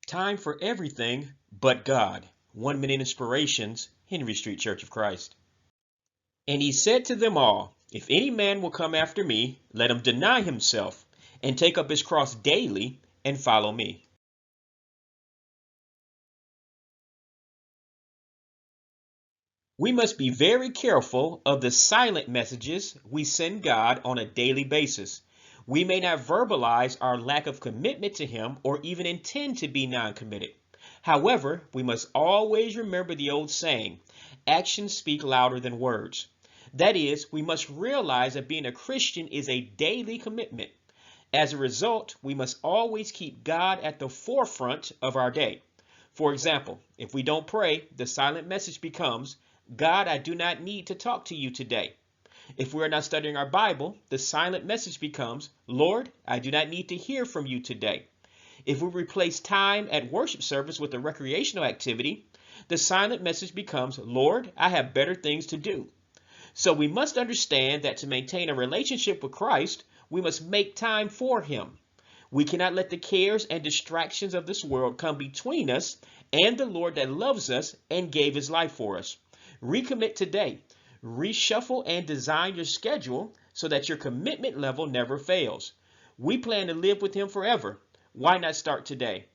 Time for everything but God. 1 Minute Inspirations, Henry Street Church of Christ. And he said to them all, if any man will come after me, let him deny himself and take up his cross daily and follow me. We must be very careful of the silent messages we send God on a daily basis. We may not verbalize our lack of commitment to Him or even intend to be non-committed. However, we must always remember the old saying, actions speak louder than words. That is, we must realize that being a Christian is a daily commitment. As a result, we must always keep God at the forefront of our day. For example, if we don't pray, the silent message becomes, God, I do not need to talk to you today. If we are not studying our Bible, the silent message becomes, Lord, I do not need to hear from you today. If we replace time at worship service with a recreational activity, the silent message becomes, Lord, I have better things to do. So we must understand that to maintain a relationship with Christ, we must make time for Him. We cannot let the cares and distractions of this world come between us and the Lord that loves us and gave His life for us. Recommit today. Reshuffle and design your schedule so that your commitment level never fails. We plan to live with Him forever. Why not start today?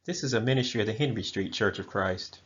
This is a ministry of the Henry Street Church of Christ.